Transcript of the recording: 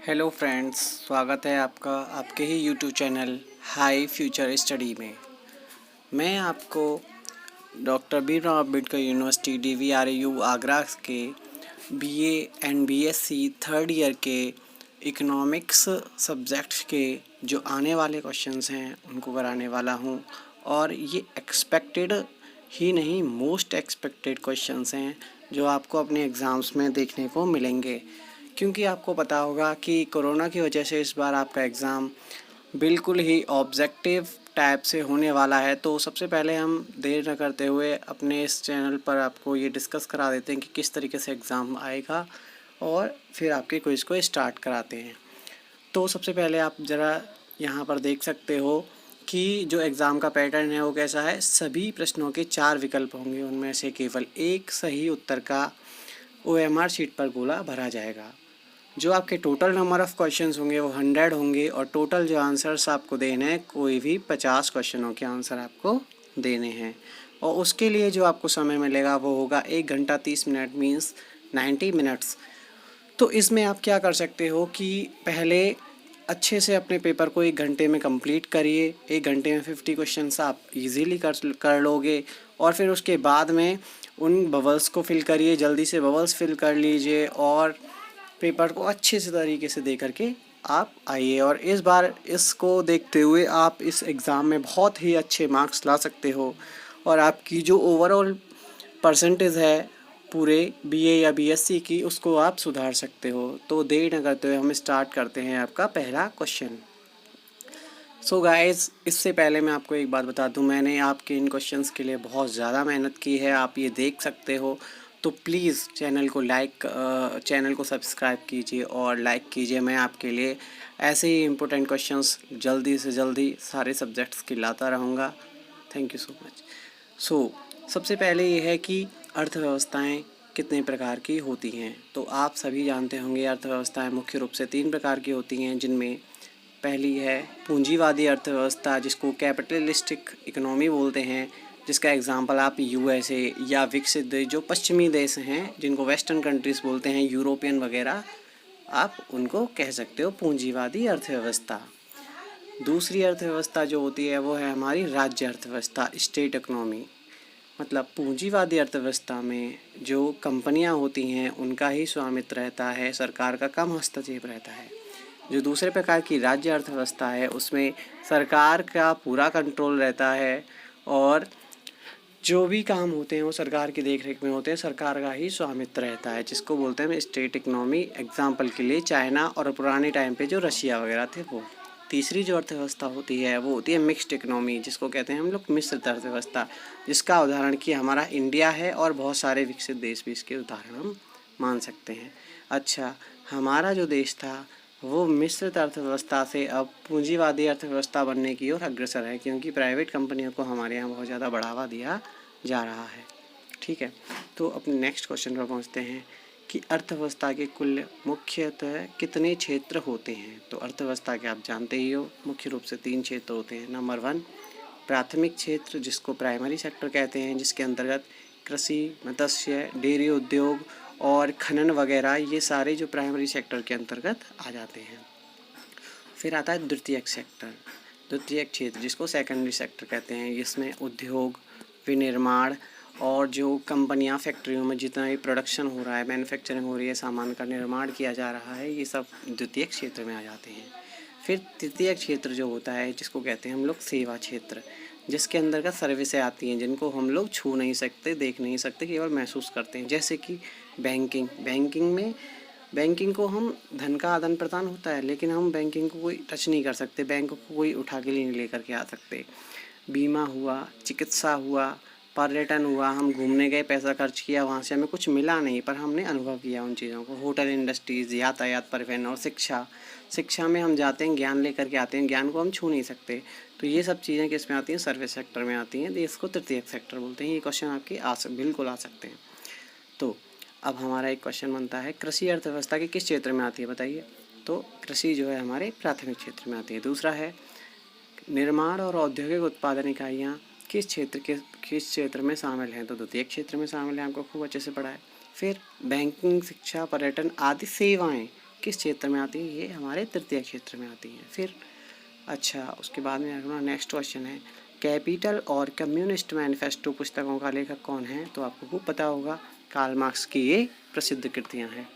Hello friends, स्वागत है आपका आपके ही YouTube channel high future study में। मैं आपको doctor Bhimrao Ambedkar university DVRU Agra के BA and BSc third year के इकोनॉमिक्स सब्जेक्ट्स के जो आने वाले क्वेश्चंस हैं उनको कराने वाला हूं। और ये एक्सपेक्टेड ही नहीं, मोस्ट एक्सपेक्टेड क्वेश्चंस हैं जो आपको अपने एग्ज़ाम्स में देखने को मिलेंगे। क्योंकि आपको पता होगा कि कोरोना की वजह से इस बार आपका एग्ज़ाम बिल्कुल ही ऑब्जेक्टिव टाइप से होने वाला है। तो सबसे पहले हम देर न करते हुए अपने इस चैनल पर आपको ये डिस्कस करा देते हैं कि किस तरीके से एग्ज़ाम आएगा और फिर आपके क्विज़ को स्टार्ट कराते हैं। तो सबसे पहले आप ज़रा यहाँ पर देख सकते हो कि जो एग्ज़ाम का पैटर्न है वो कैसा है। सभी प्रश्नों के 4 विकल्प होंगे, उनमें से केवल एक सही उत्तर का OMR शीट पर गोला भरा जाएगा। जो आपके टोटल नंबर ऑफ़ क्वेश्चंस होंगे वो 100 होंगे और टोटल जो आंसर्स आपको देने हैं, कोई भी 50 क्वेश्चनों के आंसर आपको देने हैं। और उसके लिए जो आपको समय मिलेगा वो होगा 1 घंटा 30 मिनट, मीन्स 90 मिनट्स। तो इसमें आप क्या कर सकते हो कि पहले अच्छे से अपने पेपर को 1 घंटे में कंप्लीट करिए। 1 घंटे में 50 क्वेश्चंस आप इजीली कर लोगे। और फिर उसके बाद में उन बबल्स को फिल करिए, जल्दी से बबल्स फिल कर लीजिए और पेपर को अच्छे से तरीके से दे करके आप आइए। और इस बार इसको देखते हुए आप इस एग्ज़ाम में बहुत ही अच्छे मार्क्स ला सकते हो और आपकी जो ओवरऑल परसेंटेज है पूरे BA या BSc की, उसको आप सुधार सकते हो। तो देर न करते हुए हम स्टार्ट करते हैं आपका पहला क्वेश्चन। सो गाइस, इससे पहले मैं आपको एक बात बता दूं, मैंने आपके इन क्वेश्चंस के लिए बहुत ज़्यादा मेहनत की है, आप ये देख सकते हो। तो प्लीज़ चैनल को सब्सक्राइब कीजिए और लाइक कीजिए। मैं आपके लिए ऐसे ही इम्पोर्टेंट क्वेश्चंस जल्दी से जल्दी सारे सब्जेक्ट्स के लाता रहूँगा। Thank you so much. सबसे पहले ये है कि अर्थव्यवस्थाएं कितने प्रकार की होती हैं। तो आप सभी जानते होंगे अर्थव्यवस्थाएं मुख्य रूप से 3 प्रकार की होती हैं, जिनमें पहली है पूंजीवादी अर्थव्यवस्था, जिसको कैपिटलिस्टिक इकोनॉमी बोलते हैं, जिसका एग्जांपल आप USA या विकसित देश जो पश्चिमी देश हैं, जिनको वेस्टर्न कंट्रीज़ बोलते हैं, यूरोपियन वगैरह, आप उनको कह सकते हो पूंजीवादी अर्थव्यवस्था। दूसरी अर्थव्यवस्था जो होती है वो है हमारी राज्य अर्थव्यवस्था, स्टेट इकोनॉमी। मतलब पूंजीवादी अर्थव्यवस्था में जो कंपनियां होती हैं उनका ही स्वामित्व रहता है, सरकार का कम हस्तक्षेप रहता है। जो दूसरे प्रकार की राज्य अर्थव्यवस्था है उसमें सरकार का पूरा कंट्रोल रहता है और जो भी काम होते हैं वो सरकार की देखरेख में होते हैं, सरकार का ही स्वामित्व रहता है, जिसको बोलते हैं स्टेट इकोनॉमी। एग्जाम्पल के लिए चाइना और पुराने टाइम पे जो रशिया वगैरह थे वो। तीसरी जो अर्थव्यवस्था होती है वो होती है मिक्स्ड इकोनॉमी, जिसको कहते हैं हम लोग मिश्रित अर्थव्यवस्था, जिसका उदाहरण कि हमारा इंडिया है और बहुत सारे विकसित देश भी इसके उदाहरण हम मान सकते हैं। अच्छा, हमारा जो देश था वो मिश्रित अर्थव्यवस्था से अब पूंजीवादी अर्थव्यवस्था बनने की ओर अग्रसर है, क्योंकि प्राइवेट कंपनियों को हमारे यहाँ बहुत ज़्यादा बढ़ावा दिया जा रहा है। ठीक है, तो अपने नेक्स्ट क्वेश्चन पर पहुँचते हैं कि अर्थव्यवस्था के कुल मुख्यतः कितने क्षेत्र होते हैं। तो अर्थव्यवस्था के आप जानते ही हो, मुख्य रूप से 3 क्षेत्र होते हैं। नंबर 1 प्राथमिक क्षेत्र, जिसको प्राइमरी सेक्टर कहते हैं, जिसके अंतर्गत कृषि, मत्स्य, डेयरी उद्योग और खनन वगैरह, ये सारे जो प्राइमरी सेक्टर के अंतर्गत आ जाते हैं। फिर आता है द्वितीयक सेक्टर, द्वितीयक क्षेत्र, जिसको सेकेंडरी सेक्टर कहते हैं। इसमें उद्योग, विनिर्माण और जो कंपनियां, फैक्ट्रियों में जितना भी प्रोडक्शन हो रहा है, मैन्युफैक्चरिंग हो रही है, सामान का निर्माण किया जा रहा है, ये सब द्वितीयक क्षेत्र में आ जाते हैं। फिर तृतीयक क्षेत्र जो होता है, जिसको कहते हैं हम लोग सेवा क्षेत्र, जिसके अंतर्गत सर्विसें आती हैं जिनको हम लोग छू नहीं सकते, देख नहीं सकते, केवल महसूस करते हैं। जैसे कि बैंकिंग को हम धन का आदान प्रदान होता है, लेकिन हम बैंकिंग को कोई टच नहीं कर सकते, बैंक को कोई उठा के नहीं लेकर के आ सकते। बीमा हुआ, चिकित्सा हुआ, पर्यटन हुआ, हम घूमने गए, पैसा खर्च किया, वहाँ से हमें कुछ मिला नहीं पर हमने अनुभव किया उन चीज़ों को। होटल इंडस्ट्रीज़, यातायात, परिवहन और शिक्षा में हम जाते हैं, ज्ञान लेकर के आते हैं, ज्ञान को हम छू नहीं सकते। तो ये सब चीज़ें किस में आती हैं? सर्विस सेक्टर में आती हैं। तो इसको तृतीयक सेक्टर बोलते हैं। ये क्वेश्चन आपके बिल्कुल आ सकते हैं। तो अब हमारा एक क्वेश्चन बनता है, कृषि अर्थव्यवस्था के किस क्षेत्र में आती है बताइए। तो कृषि जो है हमारे प्राथमिक क्षेत्र में आती है। दूसरा है निर्माण और औद्योगिक उत्पादन इकाइयाँ किस क्षेत्र में शामिल हैं। तो द्वितीयक क्षेत्र में शामिल है, आपको खूब अच्छे से पढ़ा है। फिर बैंकिंग, शिक्षा, पर्यटन आदि सेवाएं किस क्षेत्र में आती है? ये हमारे तृतीय क्षेत्र में आती हैं। फिर अच्छा, उसके बाद में अपना नेक्स्ट क्वेश्चन है, कैपिटल और कम्युनिस्ट मैनिफेस्टो पुस्तकों का लेखक कौन है? तो आपको खूब पता होगा, कार्ल मार्क्स की ये प्रसिद्ध कृतियाँ हैं।